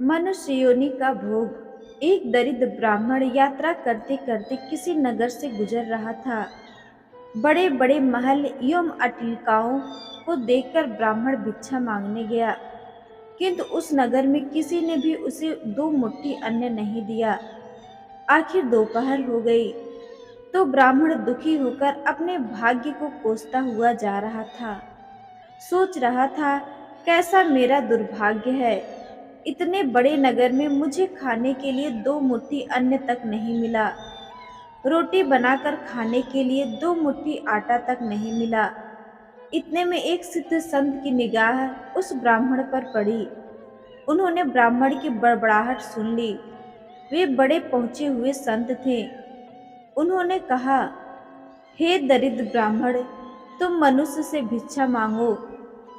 मनुष्य योनि का भोग। एक दरिद्र ब्राह्मण यात्रा करते करते किसी नगर से गुजर रहा था। बड़े बड़े महल एवं अट्टिलिकाओं को देखकर ब्राह्मण भिक्षा मांगने गया, किंतु उस नगर में किसी ने भी उसे दो मुट्ठी अन्न नहीं दिया। आखिर दोपहर हो गई तो ब्राह्मण दुखी होकर अपने भाग्य को कोसता हुआ जा रहा था। सोच रहा था, कैसा मेरा दुर्भाग्य है, इतने बड़े नगर में मुझे खाने के लिए दो मुट्ठी अन्न तक नहीं मिला। रोटी बनाकर खाने के लिए दो मुट्ठी आटा तक नहीं मिला। इतने में एक सिद्ध संत की निगाह उस ब्राह्मण पर पड़ी। उन्होंने ब्राह्मण की बड़बड़ाहट सुन ली। वे बड़े पहुंचे हुए संत थे। उन्होंने कहा, हे दरिद्र ब्राह्मण, तुम मनुष्य से भिक्षा मांगो,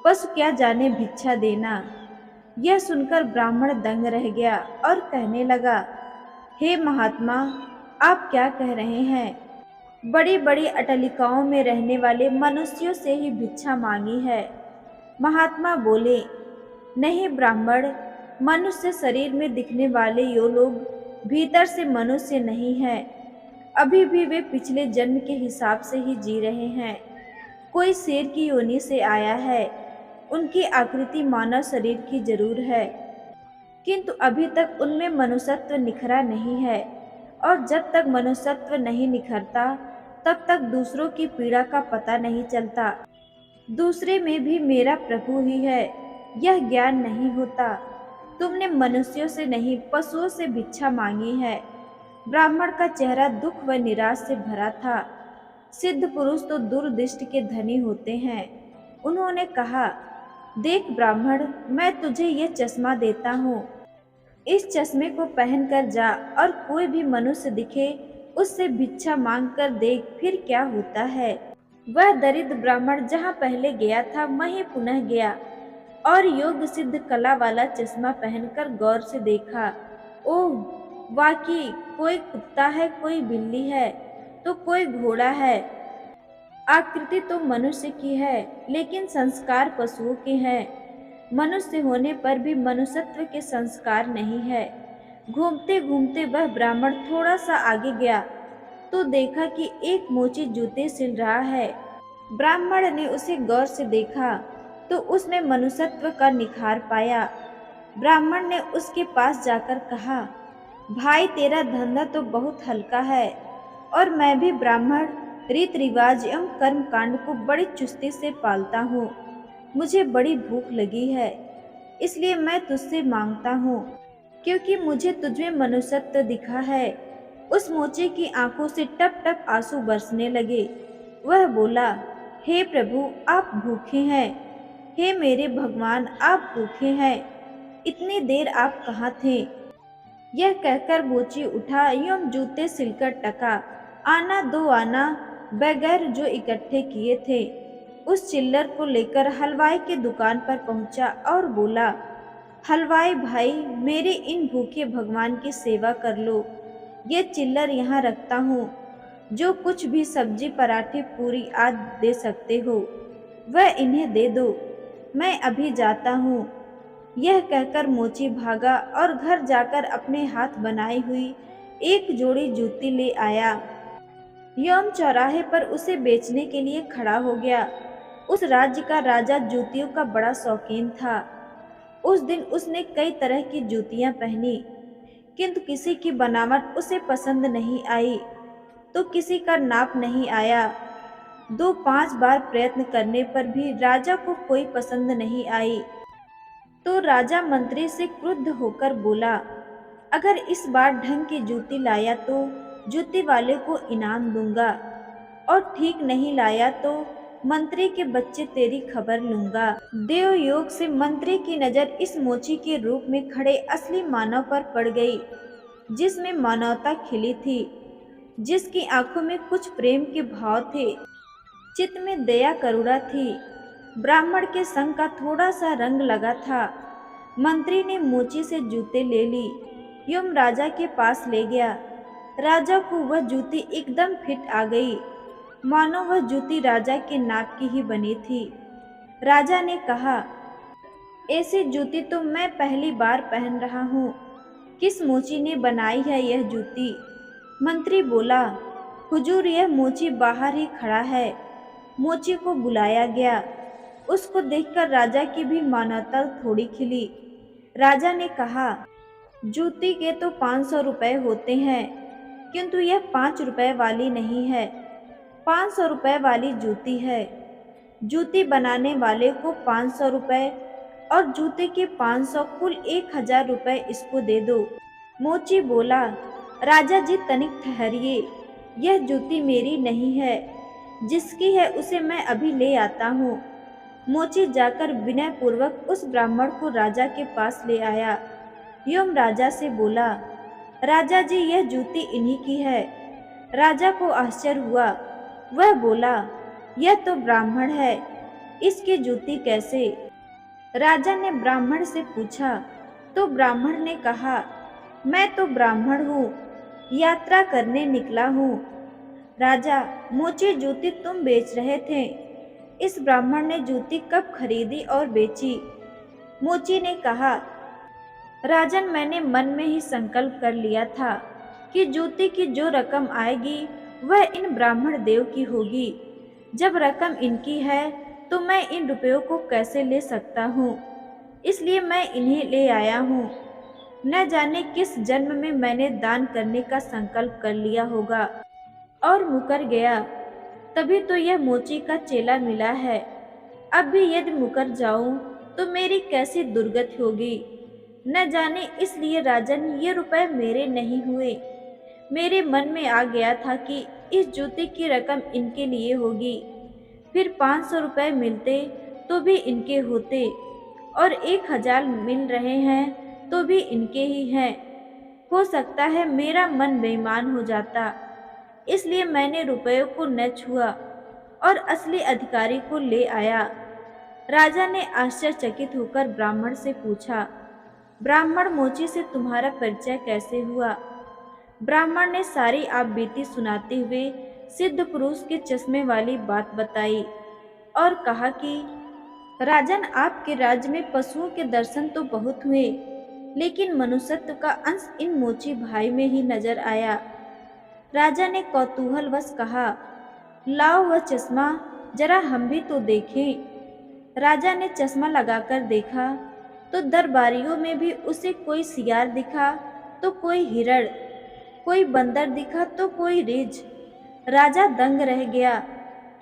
पशु क्या जाने भिक्षा देना। यह सुनकर ब्राह्मण दंग रह गया और कहने लगा, हे महात्मा, आप क्या कह रहे हैं? बड़ी बड़ी अट्टालिकाओं में रहने वाले मनुष्यों से ही भिक्षा मांगी है। महात्मा बोले, नहीं ब्राह्मण, मनुष्य शरीर में दिखने वाले यो लोग भीतर से मनुष्य नहीं है। अभी भी वे पिछले जन्म के हिसाब से ही जी रहे हैं। कोई शेर की योनि से आया है, उनकी आकृति मानव शरीर की जरूर है, किंतु अभी तक उनमें मनुष्यत्व निखरा नहीं है। और जब तक मनुष्यत्व नहीं निखरता तब तक दूसरों की पीड़ा का पता नहीं चलता। दूसरे में भी मेरा प्रभु ही है, यह ज्ञान नहीं होता। तुमने मनुष्यों से नहीं, पशुओं से भिक्षा मांगी है। ब्राह्मण का चेहरा दुख व निराश से भरा था। सिद्ध पुरुष तो दूरदृष्टि के धनी होते हैं। उन्होंने कहा, देख ब्राह्मण, मैं तुझे ये चश्मा देता हूँ। इस चश्मे को पहनकर जा और कोई भी मनुष्य दिखे उससे भिक्षा मांग कर देख, फिर क्या होता है। वह दरिद्र ब्राह्मण जहाँ पहले गया था वहीं पुनः गया और योग सिद्ध कला वाला चश्मा पहनकर गौर से देखा। ओह, वाकई कोई कुत्ता है, कोई बिल्ली है तो कोई घोड़ा है। आकृति तो मनुष्य की है, लेकिन संस्कार पशुओं के हैं। मनुष्य होने पर भी मनुष्यत्व के संस्कार नहीं है। घूमते घूमते वह ब्राह्मण थोड़ा सा आगे गया तो देखा कि एक मोची जूते सिल रहा है। ब्राह्मण ने उसे गौर से देखा तो उसमें मनुष्यत्व का निखार पाया। ब्राह्मण ने उसके पास जाकर कहा, भाई तेरा धंधा तो बहुत हल्का है और मैं भी ब्राह्मण रीत रिवाज एवं कर्म कांड को बड़ी चुस्ती से पालता हूँ। मुझे बड़ी भूख लगी है, इसलिए मैं तुझसे मांगता हूँ, क्योंकि मुझे तुझमें मनुष्यत्व दिखा है। उस मोचे की आंखों से टप टप आंसू बरसने लगे। वह बोला, हे प्रभु, आप भूखे हैं। हे मेरे भगवान, आप भूखे हैं। इतनी देर आप कहाँ थे? यह कहकर मोची उठा एवं जूते सिलकर टका, आना दो आना बगैर जो इकट्ठे किए थे। उस चिल्लर को लेकर हलवाई की दुकान पर पहुंचा और बोला, हलवाई भाई, मेरे इन भूखे भगवान की सेवा कर लो। ये चिल्लर यहाँ रखता हूँ, जो कुछ भी सब्जी पराठे पूरी आज दे सकते हो वह इन्हें दे दो, मैं अभी जाता हूँ। यह कहकर मोची भागा और घर जाकर अपने हाथ बनाई हुई एक जोड़ी जूती ले आया। यम चौराहे पर उसे बेचने के लिए खड़ा हो गया। उस राज्य का राजा जूतियों का बड़ा शौकीन था। उस दिन उसने कई तरह की जूतियां पहनी, किंतु किसी की बनावट उसे पसंद नहीं आई तो किसी का नाप नहीं आया। 2-5 बार प्रयत्न करने पर भी राजा को कोई पसंद नहीं आई तो राजा मंत्री से क्रुद्ध होकर बोला, अगर इस बार ढंग की जूती लाया तो जूती वाले को इनाम दूंगा, और ठीक नहीं लाया तो मंत्री के बच्चे तेरी खबर लूंगा। देव योग से मंत्री की नजर इस मोची के रूप में खड़े असली मानव पर पड़ गई, जिसमें मानवता खिली थी, जिसकी आंखों में कुछ प्रेम के भाव थे, चित्त में दया करुणा थी। ब्राह्मण के संग का थोड़ा सा रंग लगा था। मंत्री ने मोची से जूते ले ली, यम राजा के पास ले गया। राजा को वह जूती एकदम फिट आ गई, मानो वह जूती राजा के नाप की ही बनी थी। राजा ने कहा, ऐसी जूती तो मैं पहली बार पहन रहा हूँ। किस मोची ने बनाई है यह जूती? मंत्री बोला, हुजूर यह मोची बाहर ही खड़ा है। मोची को बुलाया गया। उसको देखकर राजा की भी मानवता थोड़ी खिली। राजा ने कहा, जूती के तो 500 रुपये होते हैं, किंतु यह 5 रुपये वाली नहीं है, 500 रुपये वाली जूती है। जूती बनाने वाले को 500 रुपये और जूते के 500, कुल 1000 रुपये इसको दे दो। मोची बोला, राजा जी तनिक ठहरिए, यह जूती मेरी नहीं है, जिसकी है उसे मैं अभी ले आता हूँ। मोची जाकर विनय पूर्वक उस ब्राह्मण को राजा के पास ले आया एवं राजा से बोला, राजा जी यह जूती इन्हीं की है। राजा को आश्चर्य हुआ। वह बोला, यह तो ब्राह्मण है, इसकी जूती कैसे? राजा ने ब्राह्मण से पूछा तो ब्राह्मण ने कहा, मैं तो ब्राह्मण हूँ, यात्रा करने निकला हूँ। राजा, मोची जूती तुम बेच रहे थे, इस ब्राह्मण ने जूती कब खरीदी और बेची? मोची ने कहा, राजन मैंने मन में ही संकल्प कर लिया था कि जूती की जो रकम आएगी वह इन ब्राह्मण देव की होगी। जब रकम इनकी है तो मैं इन रुपयों को कैसे ले सकता हूँ, इसलिए मैं इन्हें ले आया हूँ। न जाने किस जन्म में मैंने दान करने का संकल्प कर लिया होगा और मुकर गया, तभी तो यह मोची का चेला मिला है। अब भी यदि मुकर जाऊं तो मेरी कैसी दुर्गति होगी। न जाने इसलिए राजन ये रुपए मेरे नहीं हुए। मेरे मन में आ गया था कि इस जूते की रकम इनके लिए होगी, फिर 500 रुपये मिलते तो भी इनके होते और 1000 मिल रहे हैं तो भी इनके ही हैं। हो सकता है मेरा मन बेईमान हो जाता, इसलिए मैंने रुपयों को न छुआ और असली अधिकारी को ले आया। राजा ने आश्चर्यचकित होकर ब्राह्मण से पूछा, ब्राह्मण मोची से तुम्हारा परिचय कैसे हुआ? ब्राह्मण ने सारी आप बीती सुनाते हुए सिद्ध पुरुष के चश्मे वाली बात बताई और कहा कि राजन, आपके राज्य में पशुओं के दर्शन तो बहुत हुए, लेकिन मनुष्यत्व का अंश इन मोची भाई में ही नजर आया। राजा ने कौतूहलवश कहा, लाओ वह चश्मा, जरा हम भी तो देखें। राजा ने चश्मा लगाकर देखा तो दरबारियों में भी उसे कोई सियार दिखा तो कोई हिरण, कोई बंदर दिखा तो कोई रिछ। राजा दंग रह गया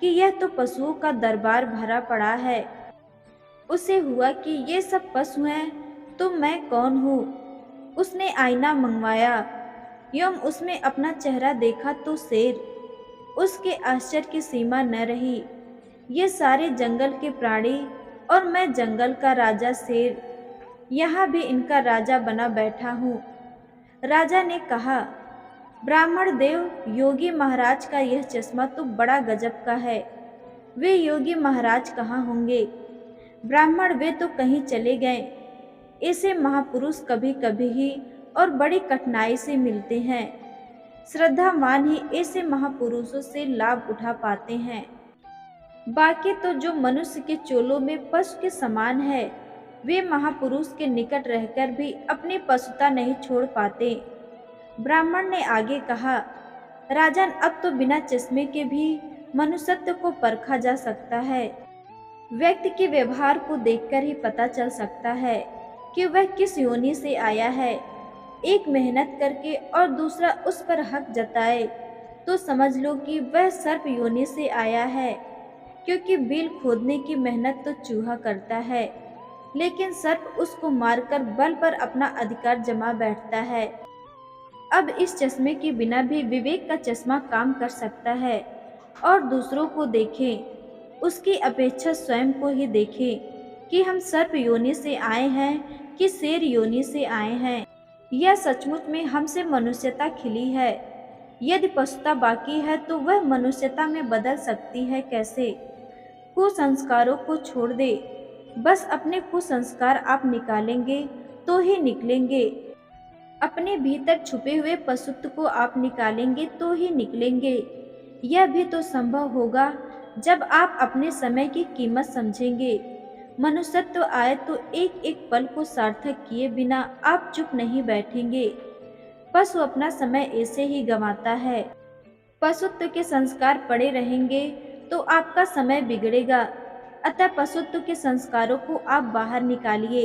कि यह तो पशुओं का दरबार भरा पड़ा है। उसे हुआ कि ये सब पशु हैं तो मैं कौन हूँ। उसने आईना मंगवाया एवं उसमें अपना चेहरा देखा तो शेर। उसके आश्चर्य की सीमा न रही। ये सारे जंगल के प्राणी और मैं जंगल का राजा शेर, यहाँ भी इनका राजा बना बैठा हूँ। राजा ने कहा, ब्राह्मण देव, योगी महाराज का यह चश्मा तो बड़ा गजब का है। वे योगी महाराज कहाँ होंगे? ब्राह्मण, वे तो कहीं चले गए। ऐसे महापुरुष कभी कभी ही और बड़ी कठिनाई से मिलते हैं। श्रद्धावान ही ऐसे महापुरुषों से लाभ उठा पाते हैं। बाकी तो जो मनुष्य के चोलों में पशु के समान है, वे महापुरुष के निकट रहकर भी अपनी पशुता नहीं छोड़ पाते। ब्राह्मण ने आगे कहा, राजन, अब तो बिना चश्मे के भी मनुष्यत्व को परखा जा सकता है। व्यक्ति के व्यवहार को देखकर ही पता चल सकता है कि वह किस योनि से आया है। एक मेहनत करके और दूसरा उस पर हक जताए तो समझ लो कि वह सर्प योनि से आया है, क्योंकि बिल खोदने की मेहनत तो चूहा करता है, लेकिन सर्प उसको मारकर बल पर अपना अधिकार जमा बैठता है। अब इस चश्मे के बिना भी विवेक का चश्मा काम कर सकता है और दूसरों को देखें, उसकी अपेक्षा स्वयं को ही देखें कि हम सर्प योनि से आए हैं कि शेर योनि से आए हैं। यह सचमुच में हमसे मनुष्यता खिली है। यदि पशुता बाकी है तो वह मनुष्यता में बदल सकती है कैसे? कुसंस्कारों को छोड़ दे, बस अपने कुसंस्कार आप निकालेंगे तो ही निकलेंगे। अपने भीतर छुपे हुए पशुत्व को आप निकालेंगे तो ही निकलेंगे। यह भी तो संभव होगा जब आप अपने समय की कीमत समझेंगे। मनुष्यत्व आए तो एक एक पल को सार्थक किए बिना आप चुप नहीं बैठेंगे। पशु अपना समय ऐसे ही गंवाता है। पशुत्व के संस्कार पड़े रहेंगे तो आपका समय बिगड़ेगा। अतः पशुत्व के संस्कारों को आप बाहर निकालिए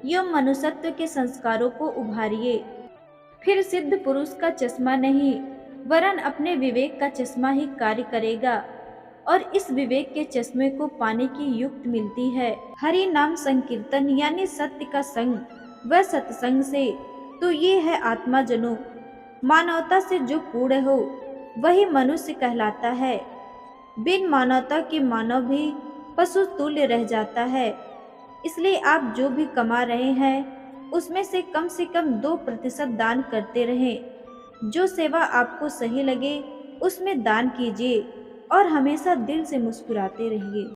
एवं मनुष्यत्व के संस्कारों को उभारिए। फिर सिद्ध पुरुष का चश्मा नहीं वरन अपने विवेक का चश्मा ही कार्य करेगा और इस विवेक के चश्मे को पाने की युक्त मिलती है हरि नाम संकीर्तन यानी सत्य का संग व सत्संग से। तो ये है आत्मा जनो, मानवता से जो पूर्ण हो वही मनुष्य कहलाता है। बिन मानवता के मानव भी पशु तुल्य रह जाता है। इसलिए आप जो भी कमा रहे हैं उसमें से कम 2% दान करते रहें। जो सेवा आपको सही लगे उसमें दान कीजिए और हमेशा दिल से मुस्कुराते रहिए।